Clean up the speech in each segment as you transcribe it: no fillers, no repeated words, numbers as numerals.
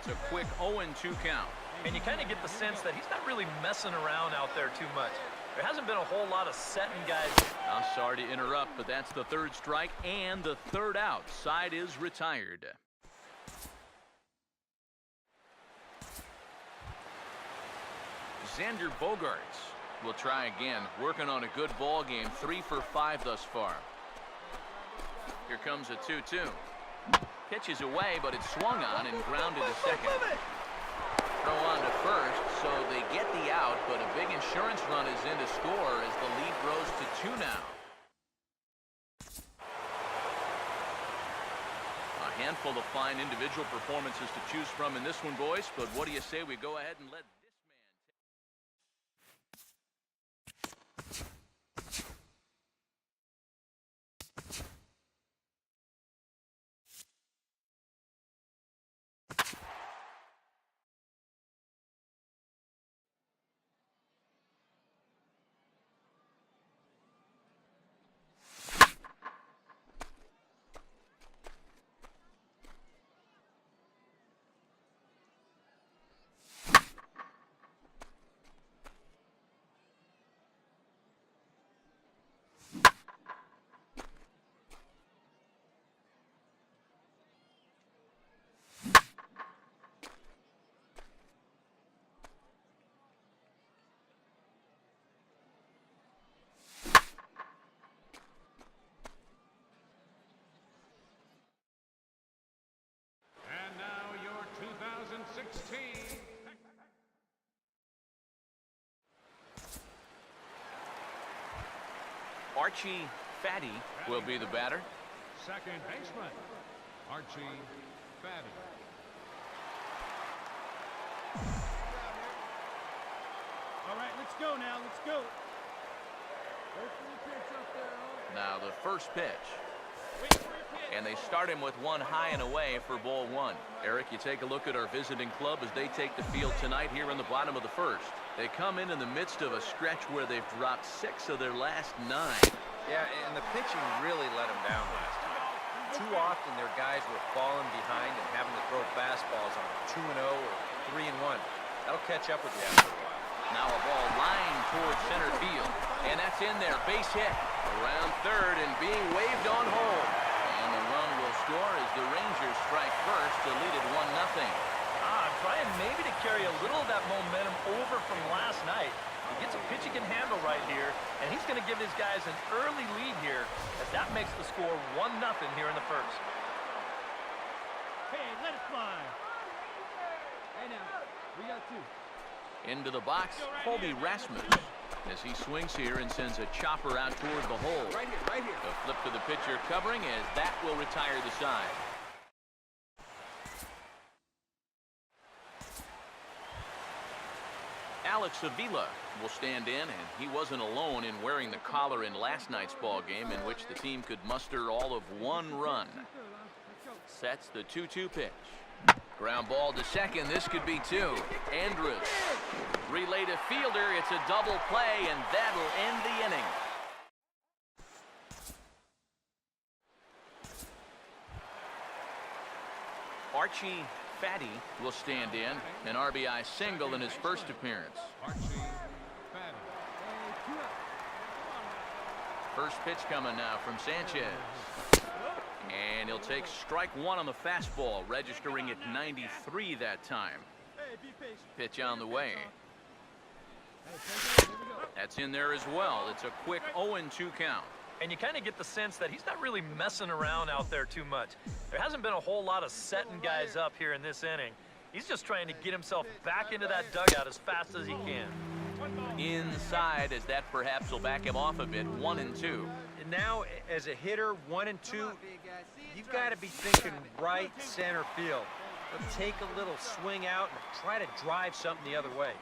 It's a quick 0-2 count. And you kind of get the sense that he's not really messing around out there too much. There hasn't been a whole lot of setting guys. I'm sorry to interrupt, but that's the third strike and the third out. Side is retired. Xander Bogaerts will try again, working on a good ball game, 3 for 5 thus far. Here comes a 2-2. Pitches away, but it's swung on and grounded to second. Throw on to first, so they get the out, but a big insurance run is in to score as the lead grows to 2 now. A handful of fine individual performances to choose from in this one, boys, but what do you say we go ahead and let this Archie Fattty will be the batter. Second baseman, Archie Fattty. All right, let's go now. Let's go. Wait for the pitch up there. Now the first pitch. And they start him with one high and away for ball one. Eric, you take a look at our visiting club as they take the field tonight here in the bottom of the first. They come in the midst of a stretch where they've dropped 6 of their last 9. Yeah, and the pitching really let them down last time. Too often their guys were falling behind and having to throw fastballs on 2-0 or 3-1. That'll catch up with you after a while. Now a ball lined towards center field. And that's in there. Base hit. Around third and being waved on home. And the run will score as the Rangers strike first to lead it 1-0. Trying maybe to carry a little of that momentum over from last night. He gets a pitch he can handle right here, and he's going to give his guys an early lead here, as that makes the score 1-0 here in the first. Hey, let it fly. Hey, now, we got 2. Into the box, Colby Rasmus, as he swings here and sends a chopper out toward the hole. Right here, right here. A flip to the pitcher covering as that will retire the side. Alex Avila will stand in, and he wasn't alone in wearing the collar in last night's ball game, in which the team could muster all of 1 run. Sets the 2-2 pitch. Ground ball to second. This could be 2. Andrews. Relay to fielder. It's a double play, and that'll end the inning. Archie Fattty will stand in, an RBI single in his first appearance. Archie Fattty. First pitch coming now from Sanchez. And he'll take strike 1 on the fastball, registering at 93 that time. Pitch on the way. That's in there as well. It's a quick 0-2 count. And you kind of get the sense that he's not really messing around out there too much. There hasn't been a whole lot of setting guys up here in this inning. He's just trying to get himself back into that dugout as fast as he can. Inside, as that perhaps will back him off a bit, 1-2. And now, as a hitter, 1-2, you've got to be thinking right center field. Take a little swing out and try to drive something the other way.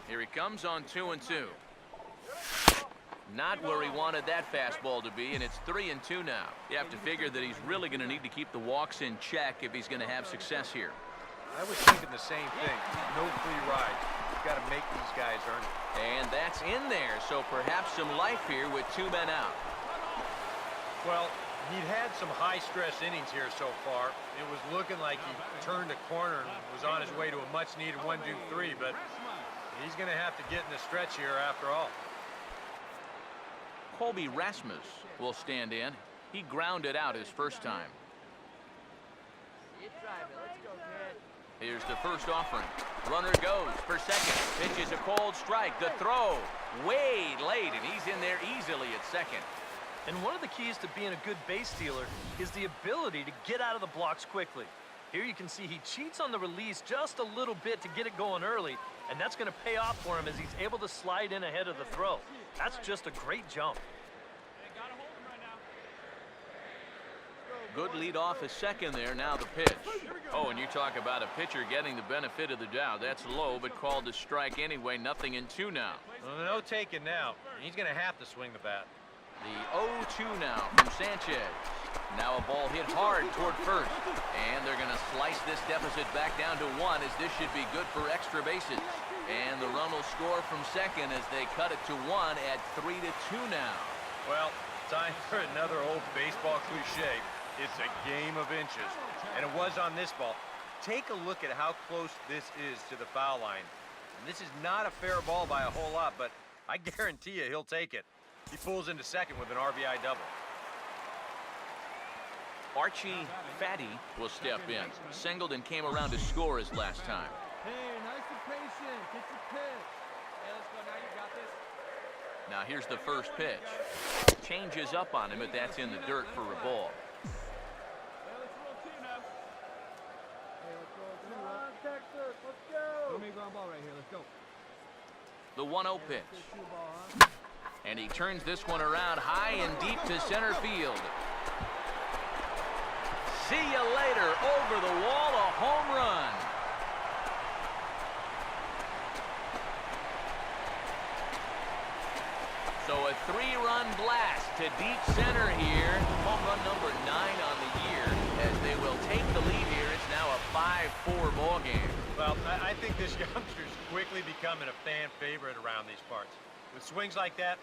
Here he comes on 2-2. Not where he wanted that fastball to be, and it's 3-2 now. You have to figure that he's really going to need to keep the walks in check if he's going to have success here. I was thinking the same thing. No free ride. You've got to make these guys earn it. And that's in there, so perhaps some life here with 2 men out. Well, He'd had some high-stress innings here so far. It was looking like he turned a corner and was on his way to a much-needed 1-2-3, but he's going to have to get in the stretch here after all. Colby Rasmus will stand in. He grounded out his first time. Here's the first offering. Runner goes for second. Pitches a cold strike. The throw way late, and he's in there easily at second. And one of the keys to being a good base stealer is the ability to get out of the blocks quickly. Here you can see he cheats on the release just a little bit to get it going early, and that's going to pay off for him as he's able to slide in ahead of the throw. That's just a great jump. Good lead off is second there. Now the pitch. Oh, and you talk about a pitcher getting the benefit of the doubt. That's low, but called to strike anyway. 0-2 now. Well, no taking now. He's going to have to swing the bat. The 0-2 now from Sanchez. Now a ball hit hard toward first. And they're going to slice this deficit back down to 1, as this should be good for extra bases. And the run will score from second as they cut it to 1 at 3-2 now. Well, time for another old baseball cliche. It's a game of inches. And it was on this ball. Take a look at how close this is to the foul line. And this is not a fair ball by a whole lot, but I guarantee you he'll take it. He pulls into second with an RBI double. Archie Fattty will step in. Singled and came around to score his last time. Hey, nice and patient. Get your pitch. Hey, let's go now. You got this. Now here's the first pitch. Changes up on him, but that's in the dirt for a ball. Hey, let's roll two now. Hey, let's roll two. Come on, Texas. Let's go. Let me ground ball right here. Let's go. The 1-0 pitch. Two ball, huh? And he turns this one around high and deep to center field. See you later. Over the wall, a home run. So a 3-run blast to deep center here. Home run number 9 on the year, as they will take the lead here. It's now a 5-4 ball game. Well, I think this youngster's quickly becoming a fan favorite around these parts. With swings like that,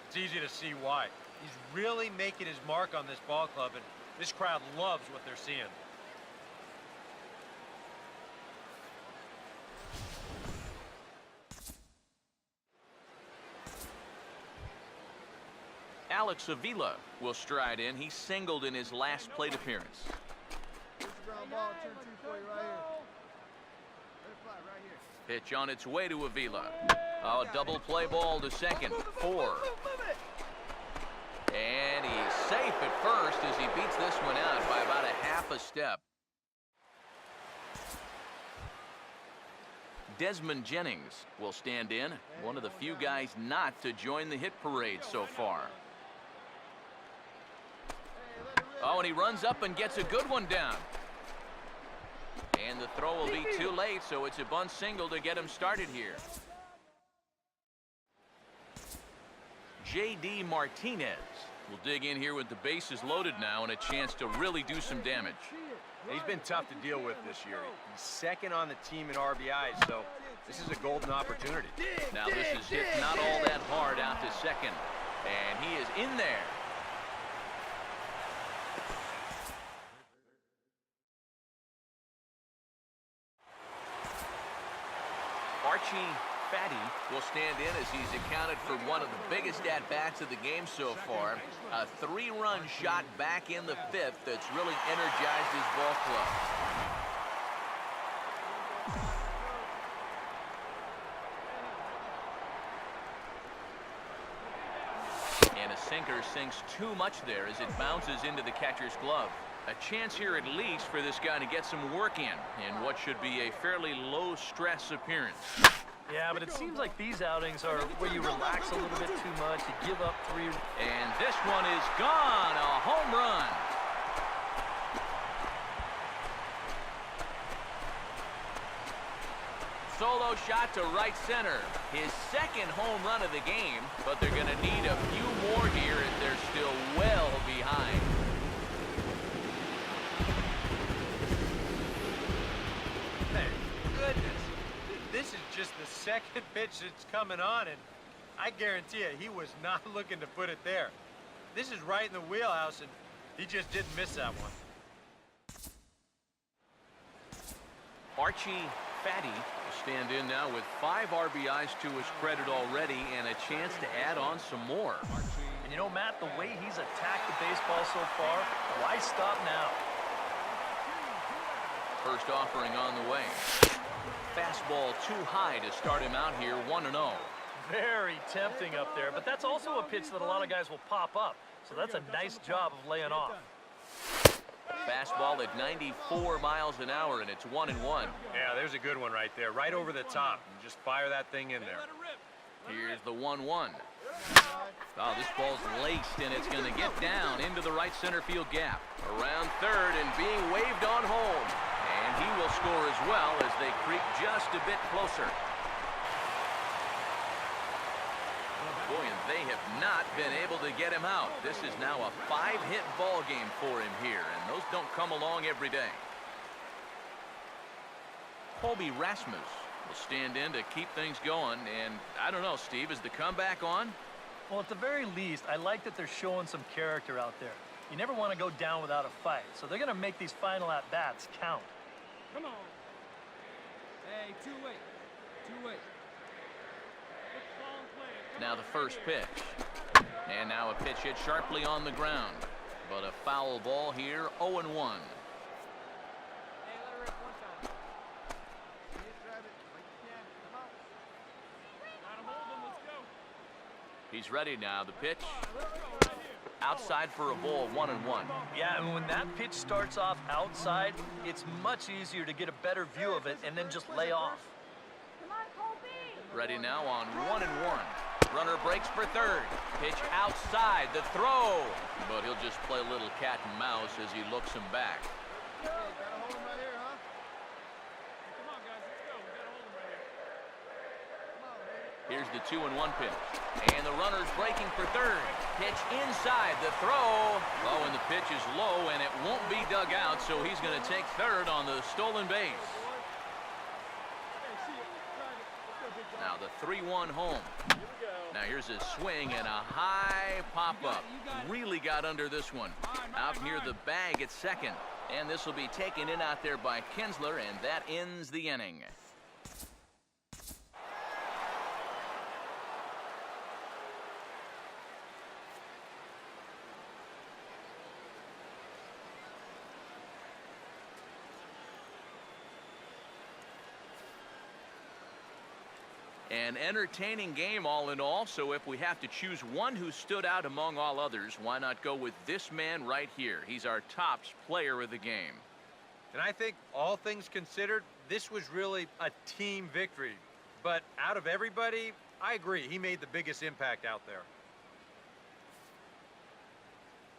it's easy to see why. He's really making his mark on this ball club, and this crowd loves what they're seeing. Alex Avila will stride in. He singled in his last plate appearance. Here's the ground ball. 2-2 for you right here. Let it fly right here. Pitch on its way to Avila. Oh, double play ball to second. 4. And he's safe at first as he beats this one out by about a half a step. Desmond Jennings will stand in. One of the few guys not to join the hit parade so far. Oh, and he runs up and gets a good one down. And the throw will be too late, so it's a bunt single to get him started here. J.D. Martinez will dig in here with the bases loaded now and a chance to really do some damage. He's been tough to deal with this year. He's second on the team in RBIs, so this is a golden opportunity. Now this is hit not all that hard out to second, and he is in there. Archie Fattty will stand in as he's accounted for one of the biggest at-bats of the game so far. A 3-run shot back in the 5th that's really energized his ball club. And a sinker sinks too much there as it bounces into the catcher's glove. A chance here at least for this guy to get some work in what should be a fairly low-stress appearance. Yeah, but it seems like these outings are where you relax a little bit too much, you give up 3. And this one is gone, a home run. Solo shot to right center. His second home run of the game, but they're going to need a few more here as they're still well behind. This is just the second pitch that's coming on, and I guarantee you he was not looking to put it there. This is right in the wheelhouse, and He just didn't miss that one. Archie Fattty will stand in now with 5 RBIs to his credit already and a chance to add on some more. And you know, Matt, the way he's attacked the baseball so far, why stop now? First offering on the way. Fastball too high to start him out here, 1-0. Very tempting up there, but that's also a pitch that a lot of guys will pop up. So that's a nice job of laying off. Fastball at 94 miles an hour, and it's 1-1. Yeah, there's a good one right there, right over the top. And just fire that thing in there. Here's the 1-1. Oh, this ball's laced, and it's going to get down into the right center field gap. Around third and being waved on home. And he will score as well as they creep just a bit closer. Boy, and they have not been able to get him out. This is now a 5-hit ball game for him here, and those don't come along every day. Colby Rasmus will stand in to keep things going, and I don't know, Steve, is the comeback on? Well, at the very least, I like that they're showing some character out there. You never want to go down without a fight, so they're going to make these final at-bats count. Come on. Hey, two-way. Two-way. Now the first pitch. And now a pitch hit sharply on the ground. But a foul ball here, 0-1. He's ready now. The pitch. Outside for a ball, 1-1. Yeah, and when that pitch starts off outside, it's much easier to get a better view of it and then just lay off. Ready now on 1-1. Runner breaks for third. Pitch outside. The throw. But he'll just play a little cat and mouse as he looks him back. Gotta hold him right here, huh? Come on, guys. Let's go. We gotta hold him right here. Come on, baby. Here's the 2-1 pitch. And the runner's breaking for third. Pitch inside. The throw. Oh, and the pitch is low, and it won't be dug out, so he's going to take third on the stolen base. Now the 3-1 home. Now here's a swing and a high pop-up. Really got under this one. Out near the bag at second. And this will be taken in out there by Kinsler, and that ends the inning. An entertaining game all in all, so if we have to choose one who stood out among all others, why not go with this man right here? He's our tops player of the game. And I think, all things considered, this was really a team victory. But out of everybody, I agree, he made the biggest impact out there.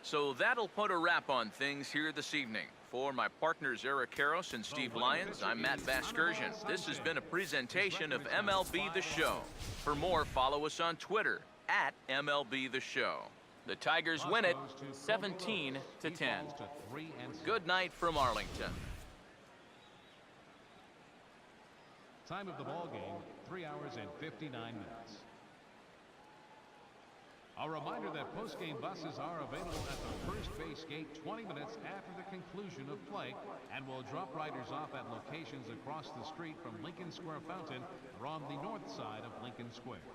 So that'll put a wrap on things here this evening. For my partners Eric Karros and Steve Lyons, I'm Matt Vasgersian. This has been a presentation of MLB The Show. For more, follow us on Twitter at MLB The Show. The Tigers win it 17-10. Good night from Arlington. Time of the ball game, 3 hours and 59 minutes. A reminder that post-game buses are available at the first base gate 20 minutes after the conclusion of play and will drop riders off at locations across the street from Lincoln Square Fountain or on the north side of Lincoln Square.